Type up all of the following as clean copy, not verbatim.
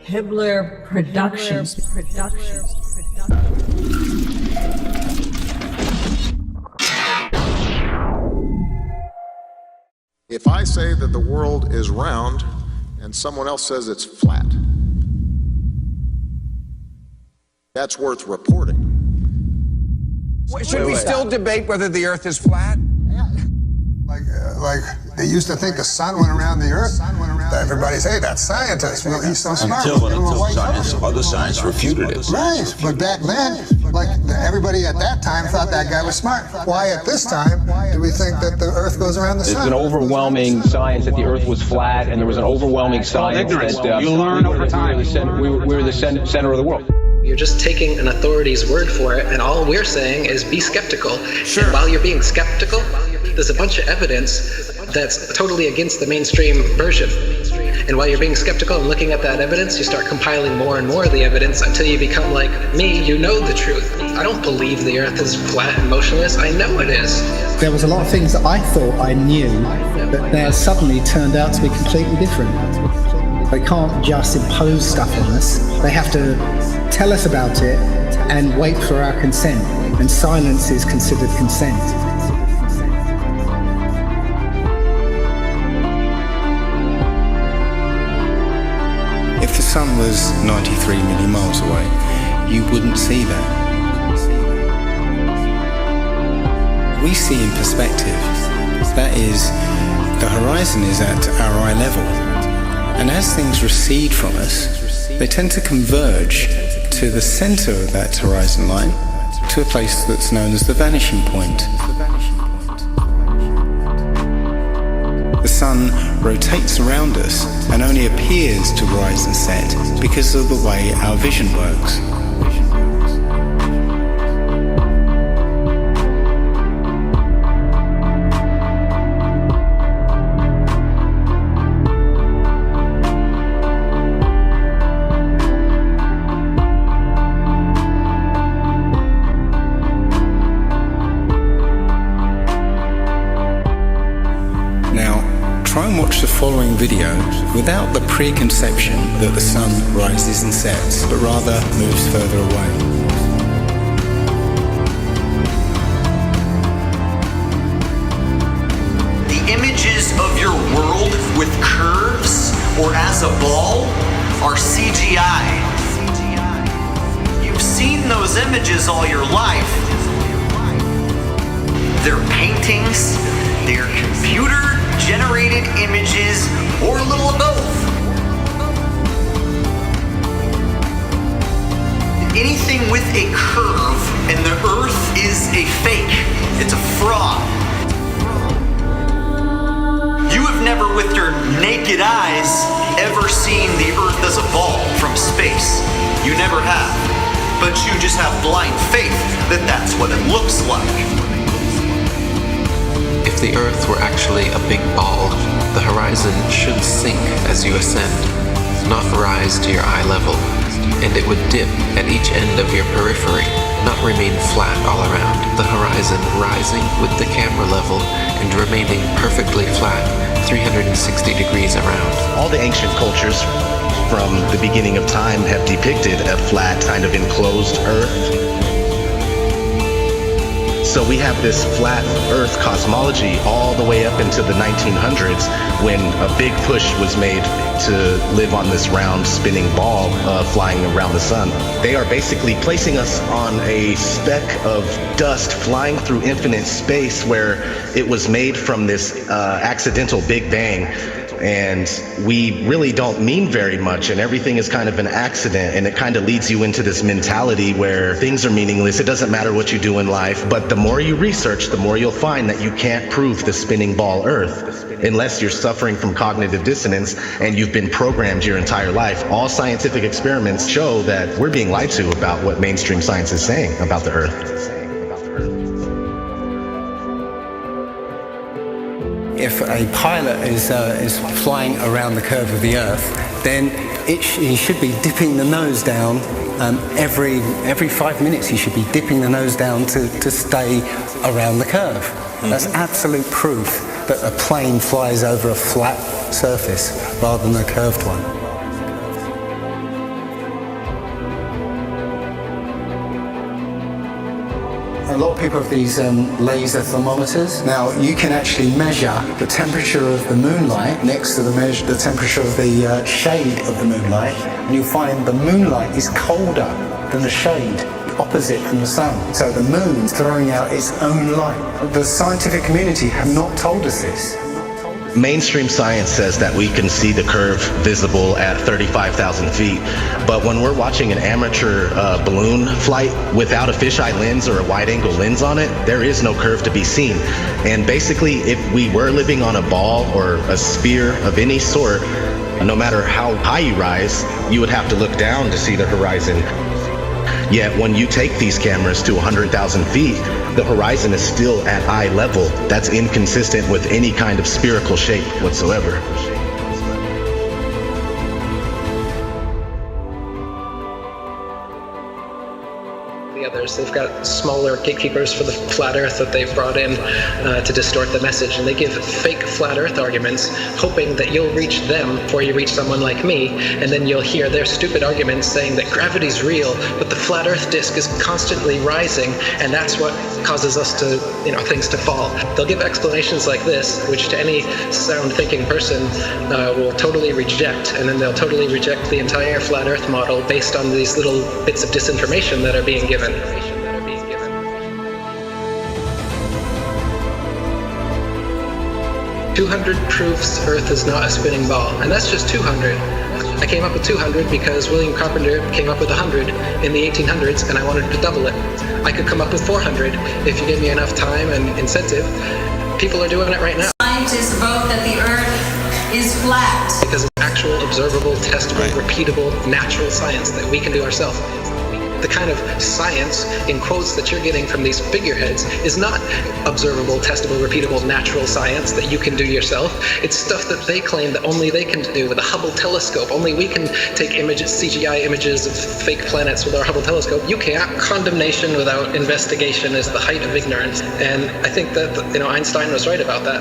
Hibbler Productions. If I say that the world is round and someone else says it's flat, that's worth reporting. Should we still debate whether the Earth is flat? Like they used to think the sun went around the earth. Everybody say that's scientist. Well, he's so smart. Until other science refuted it. Right, but back then, everybody at that time thought that guy was smart. Why at this time do we think that the earth goes around the sun? There's an overwhelming science that the earth was flat, and there was an overwhelming science that you learn over time. We were the center of the world. You're just taking an authority's word for it, and all we're saying is be skeptical. Sure. And while you're being skeptical, there's a bunch of evidence that's totally against the mainstream version. And while you're being skeptical and looking at that evidence, you start compiling more and more of the evidence until you become like me, you know the truth. I don't believe the earth is flat and motionless. I know it is. There was a lot of things that I thought I knew that now suddenly turned out to be completely different. They can't just impose stuff on us. They have to tell us about it and wait for our consent. And silence is considered consent. If the sun was 93 million miles away, you wouldn't see that. We see in perspective. That is, the horizon is at our eye level. And as things recede from us, they tend to converge to the center of that horizon line, to a place that's known as the vanishing point. The sun rotates around us and only appears to rise and set because of the way our vision works. Try and watch the following video without the preconception that the sun rises and sets, but rather moves further away. The images of your world with curves or as a ball are CGI. You've seen those images all your life. They're paintings, they're computer-generated images, or a little of both. Anything with a curve and the Earth is a fake. It's a fraud. You have never, with your naked eyes, ever seen the Earth as a ball from space. You never have. But you just have blind faith that that's what it looks like. If the Earth were actually a big ball, the horizon should sink as you ascend, not rise to your eye level, and it would dip at each end of your periphery, not remain flat all around, the horizon rising with the camera level and remaining perfectly flat 360 degrees around. All the ancient cultures from the beginning of time have depicted a flat, kind of enclosed Earth. So we have this flat Earth cosmology all the way up into the 1900s when a big push was made to live on this round spinning ball flying around the sun. They are basically placing us on a speck of dust flying through infinite space where it was made from this accidental Big Bang. And we really don't mean very much, and everything is kind of an accident, and it kind of leads you into this mentality where things are meaningless. It doesn't matter what you do in life, but the more you research, the more you'll find that you can't prove the spinning ball Earth unless you're suffering from cognitive dissonance and you've been programmed your entire life. All scientific experiments show that we're being lied to about what mainstream science is saying about the Earth. If a pilot is flying around the curve of the Earth, then he should be dipping the nose down every 5 minutes. He should be dipping the nose down to stay around the curve. That's absolute proof that a plane flies over a flat surface rather than a curved one. a lot of people have these laser thermometers. Now, you can actually measure the temperature of the moonlight next to the temperature of the shade of the moonlight, and you'll find the moonlight is colder than the shade opposite from the sun. So the moon's throwing out its own light. The scientific community have not told us this. Mainstream science says that we can see the curve visible at 35,000 feet, but when we're watching an amateur balloon flight without a fisheye lens or a wide-angle lens on it, there is no curve to be seen. And basically, if we were living on a ball or a sphere of any sort, no matter how high you rise, you would have to look down to see the horizon. Yet when you take these cameras to 100,000 feet, the horizon is still at eye level. That's inconsistent with any kind of spherical shape whatsoever. The others, they've got smaller gatekeepers for the flat earth that they've brought in to distort the message, and they give fake flat earth arguments hoping that you'll reach them before you reach someone like me, and then you'll hear their stupid arguments saying that gravity's real, but the flat earth disk is constantly rising, and that's what causes us to, things to fall. They'll give explanations like this, which to any sound thinking person will totally reject, and then they'll totally reject the entire flat earth model based on these little bits of disinformation that are being given. 200 proofs Earth is not a spinning ball, and that's just 200. I came up with 200 because William Carpenter came up with 100 in the 1800s, and I wanted to double it. I could come up with 400 if you give me enough time and incentive. People are doing it right now. Scientists vote that the Earth is flat. Because it's actual, observable, testable, repeatable, natural science that we can do ourselves. The kind of science, in quotes, that you're getting from these figureheads is not observable, testable, repeatable, natural science that you can do yourself. It's stuff that they claim that only they can do with a Hubble telescope. Only we can take images, CGI images of fake planets with our Hubble telescope. You can't. Condemnation without investigation is the height of ignorance. And I think that, Einstein was right about that.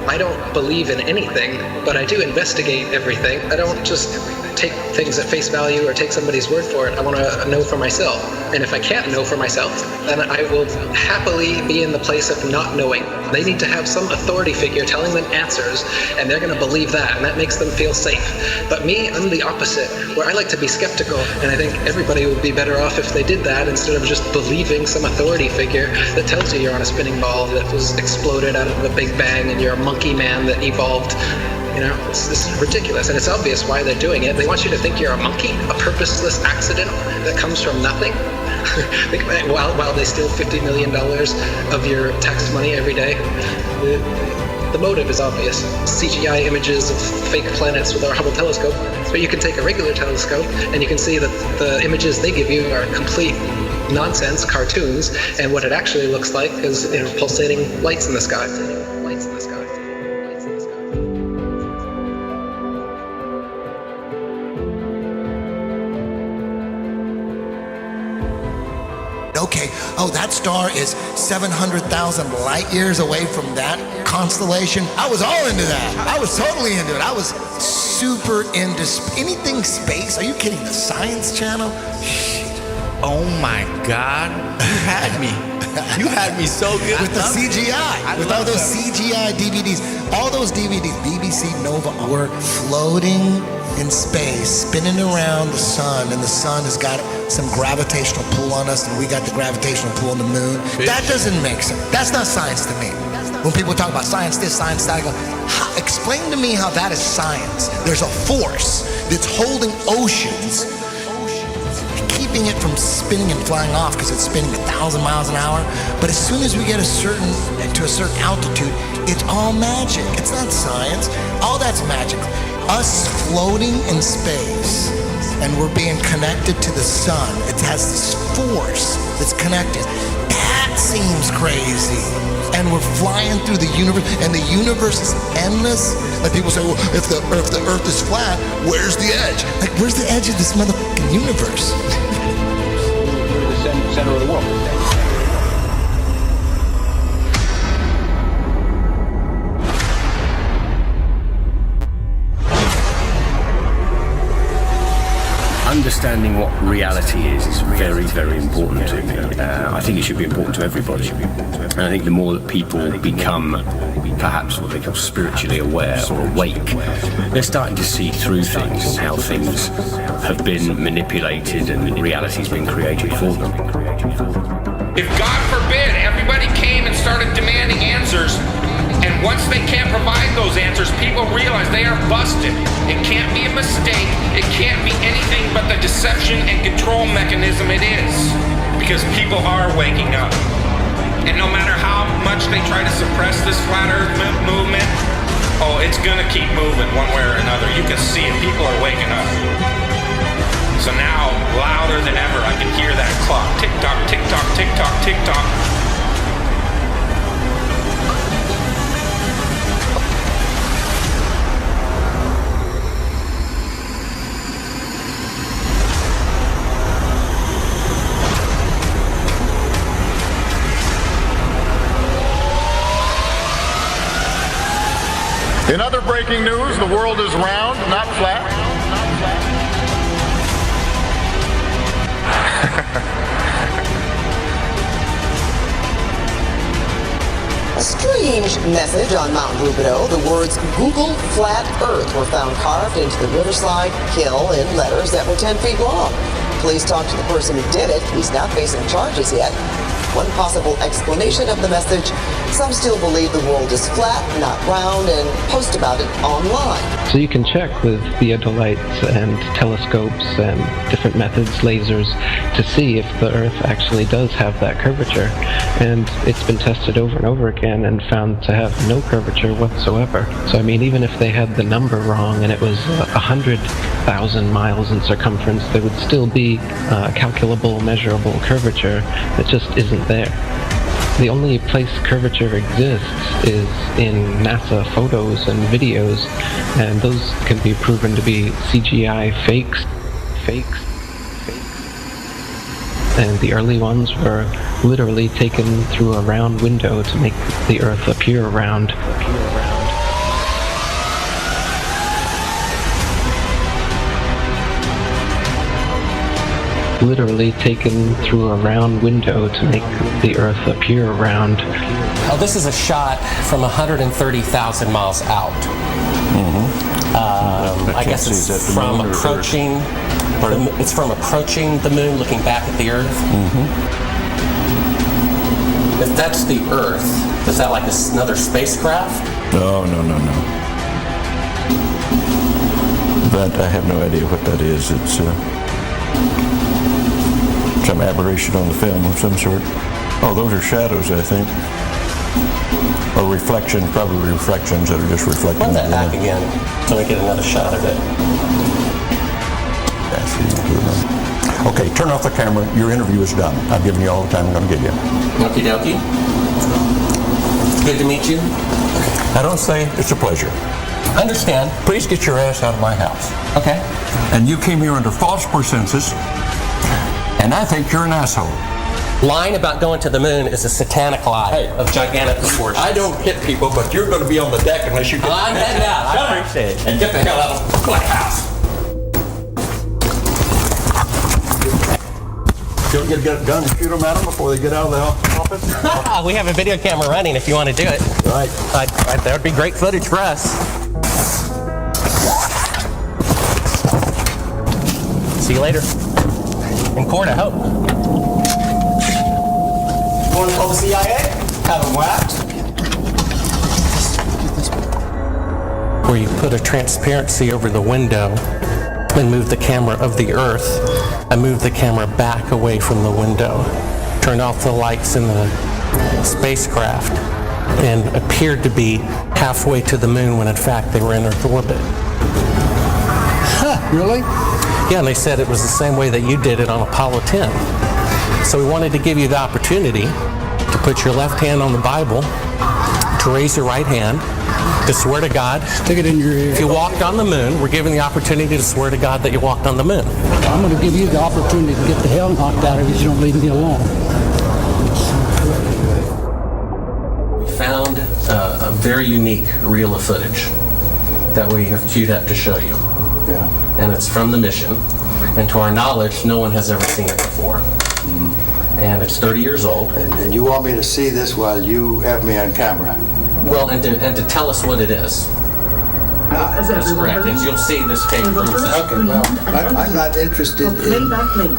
I don't believe in anything, but I do investigate everything. I don't just take things at face value or take somebody's word for it. I want to know for myself. And if I can't know for myself, then I will happily be in the place of not knowing. They need to have some authority figure telling them answers, and they're going to believe that, and that makes them feel safe. But me, I'm the opposite, where I like to be skeptical, and I think everybody would be better off if they did that instead of just believing some authority figure that tells you you're on a spinning ball that was exploded out of the Big Bang and you're a monkey man that evolved. It's ridiculous, and it's obvious why they're doing it. They want you to think you're a monkey, a purposeless accident that comes from nothing. While they steal $50 million of your tax money every day. The motive is obvious. CGI images of fake planets with our Hubble telescope, but you can take a regular telescope and you can see that the images they give you are complete nonsense, cartoons, and what it actually looks like is pulsating lights in the sky. Okay, that star is 700,000 light years away from that constellation. I was all into that. I was totally into it. I was super into anything space. Are you kidding? The Science Channel? Oh my God, you had me. You had me so good. With the CGI, with all those CGI DVDs. All those DVDs, BBC Nova, were floating in space, spinning around the sun, and the sun has got some gravitational pull on us, and we got the gravitational pull on the moon. That doesn't make sense. That's not science to me. When people talk about science this, science that, I go, explain to me how that is science. There's a force that's holding oceans, keeping it from spinning and flying off because it's spinning 1,000 miles an hour. But as soon as we get to a certain altitude, it's all magic. It's not science. All that's magic. Us floating in space, and we're being connected to the sun. It has this force that's connected. That seems crazy. And we're flying through the universe, and the universe is endless. Like people say, well, if the Earth is flat, where's the edge? Like, where's the edge of this motherfucking universe? We're the center of the world. understanding what reality is very, very important to me. I think it should be important to everybody. And I think the more that people become perhaps what they call spiritually aware or awake, they're starting to see through things, how things have been manipulated and reality's been created for them. If God forbid everybody came and started demanding answers, and once they can't provide those answers, people realize they are busted. It can't be a mistake. It can't be anything but the deception and control mechanism it is. Because people are waking up. And no matter how much they try to suppress this flat earth movement, oh, it's gonna keep moving one way or another. You can see it. People are waking up. So now, louder than ever, I can hear that clock. Tick-tock, tick-tock, tick-tock, tick-tock. In other breaking news, the world is round, not flat. A strange message on Mount Rubidoux. The words Google Flat Earth were found carved into the Riverside Hill in letters that were 10 feet long. Police talked to the person who did it. He's not facing charges yet. One possible explanation of the message: some still believe the world is flat, not round, and post about it online. So you can check with theodolites and telescopes and different methods, lasers, to see if the Earth actually does have that curvature. And it's been tested over and over again and found to have no curvature whatsoever. So I mean, even if they had the number wrong and it was 100,000 miles in circumference, there would still be calculable, measurable curvature that just isn't there. The only place curvature exists is in NASA photos and videos, and those can be proven to be CGI fakes. And the early ones were literally taken through a round window to make the Earth appear round. Literally taken through a round window to make the Earth appear round. Oh, this is a shot from 130,000 miles out. I guess it's from approaching. It's from approaching the moon, looking back at the Earth. If that's the Earth, is that like another spacecraft? No. That I have no idea what that is. It's some aberration on the film of some sort. Oh, those are shadows, I think. Or reflections, probably reflections that are just reflecting. Run that back again so we get another shot of it. Okay, turn off the camera. Your interview is done. I've given you all the time I'm going to give you. Okie dokie. Good to meet you. I don't say it's a pleasure. Understand. Please get your ass out of my house. Okay. And you came here under false pretenses, and I think you're an asshole. Lying about going to the moon is a satanic lie of gigantic proportions. I don't hit people, but you're going to be on the deck unless you get... I'm heading out. I appreciate it. And get the hell out of my house. You'll get a gun and shoot them at them before they get out of the office? We have a video camera running if you want to do it. Right. That would be great footage for us. See you later. In court, I hope. Want to call the CIA? Have them whacked? Where you put a transparency over the window and move the camera of the Earth and move the camera back away from the window. Turned off the lights in the spacecraft and appeared to be halfway to the moon when in fact they were in Earth orbit. Huh, really? Yeah, and they said it was the same way that you did it on Apollo 10. So we wanted to give you the opportunity to put your left hand on the Bible, to raise your right hand, to swear to God. Stick it in your ear. If you walked on the moon, we're giving the opportunity to swear to God that you walked on the moon. I'm going to give you the opportunity to get the hell knocked out of you if you don't leave me alone. We found a very unique reel of footage that we have queued up to show you. Yeah. and it's from the mission. And to our knowledge, no one has ever seen it before. And it's 30 years old. And you want me to see this while you have me on camera? Well, and to tell us what it is. That's correct. And you'll see this tape proves that. Okay, well, I'm not interested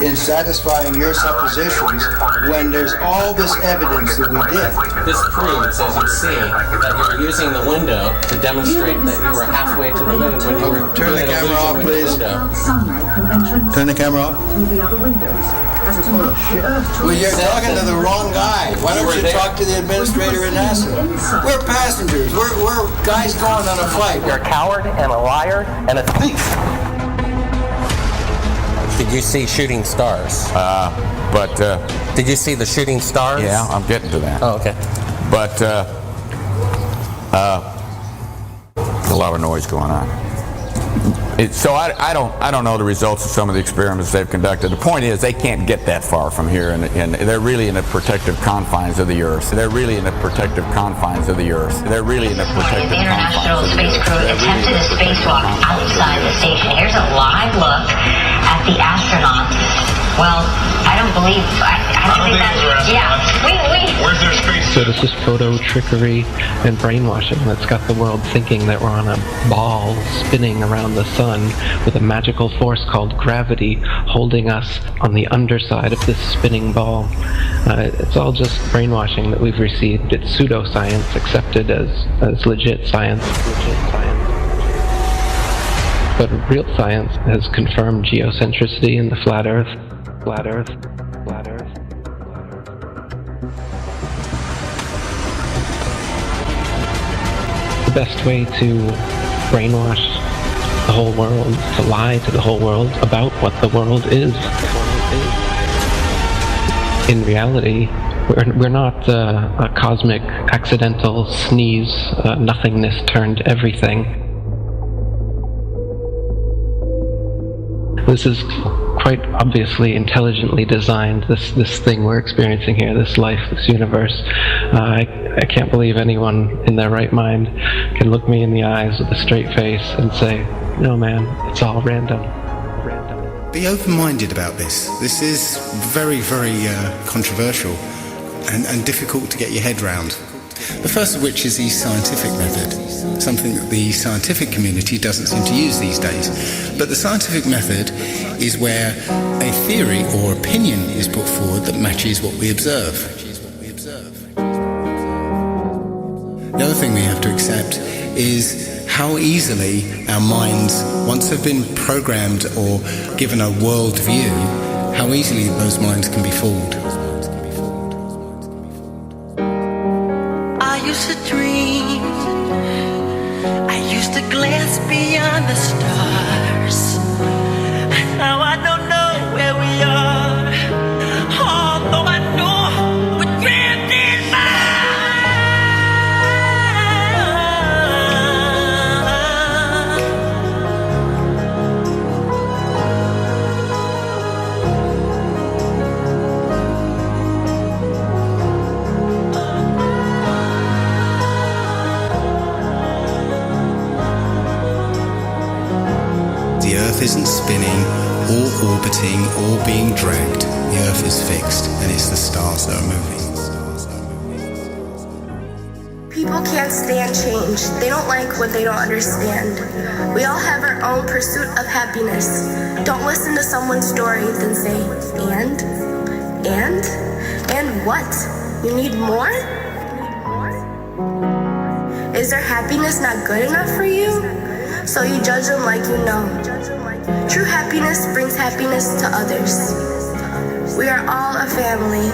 in satisfying your suppositions when there's all this evidence that we did. This proves, as you see, that you were using the window to demonstrate that you were halfway to the moon when you were Turn the camera off, please. Turn the camera off. Well, you're talking to the wrong guy. Why don't you talk to the administrator at NASA? We're passengers. We're guys going on a flight. You're a coward and a liar and a thief. Did you see shooting stars? Did you see the shooting stars? Yeah, I'm getting to that. Oh, okay. But there's a lot of noise going on. So I don't know the results of some of the experiments they've conducted. The point is they can't get that far from here, and they're really in the protective confines of the Earth. They're really in the protective confines of the Earth. They're really in the protective International Space Crew attempted a spacewalk outside the station. Here's a live look at the astronauts. Well, I don't think that's, where's their space? So this is photo trickery and brainwashing that's got the world thinking that we're on a ball spinning around the sun with a magical force called gravity holding us on the underside of this spinning ball. It's all just brainwashing that we've received. It's pseudoscience accepted as legit science. But real science has confirmed geocentricity in the flat Earth. Flat Earth. Flat Earth. The best way to brainwash the whole world, to lie to the whole world about what the world is. In reality, we're not a cosmic accidental sneeze, nothingness turned everything. This is quite obviously intelligently designed, this thing we're experiencing here, this life, this universe. I can't believe anyone in their right mind can look me in the eyes with a straight face and say, no man, it's all random. Be open-minded about this. This is very, very controversial and difficult to get your head round. The first of which is the scientific method, something that the scientific community doesn't seem to use these days. But the scientific method is where a theory or opinion is put forward that matches what we observe. The other thing we have to accept is how easily our minds, once they've been programmed or given a world view, how easily those minds can be fooled. I used to dream, I used to glance beyond the stars. Now I don't know where we are, although I know we're drifting by. The Earth isn't spinning or orbiting or being dragged. The Earth is fixed and it's the stars that are moving. People can't stand change. They don't like what they don't understand. We all have our own pursuit of happiness. Don't listen to someone's story, then say, and what? You need more? Is their happiness not good enough for you? So you judge them like you know. True happiness brings happiness to others. We are all a family,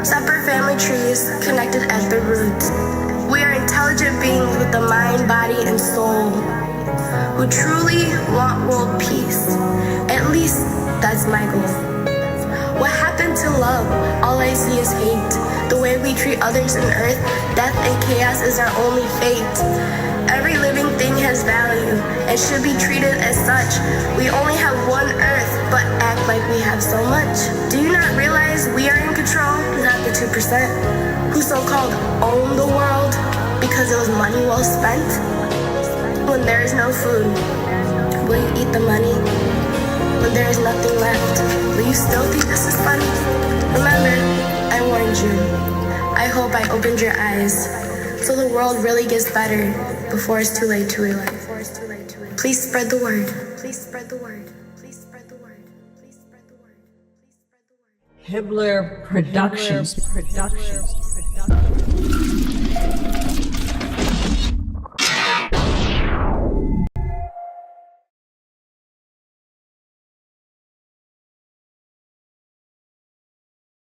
separate family trees connected at the roots. We are intelligent beings with a mind, body, and soul who truly want world peace. At least that's my goal. What happened to love? All I see is hate. The way we treat others on earth, death and chaos is our only fate. Every living thing has value and should be treated as such. We only have one earth, but act like we have so much. Do you not realize we are in control, not the 2%, who so-called own the world because it was money well spent? When there is no food, will you eat the money? when there is nothing left. Will you still think this is funny? Remember, I warned you. I hope I opened your eyes so the world really gets better before it's too late to realize. Please spread the word. Please spread the word. Please spread the word. Please spread the word. Hibbler Productions.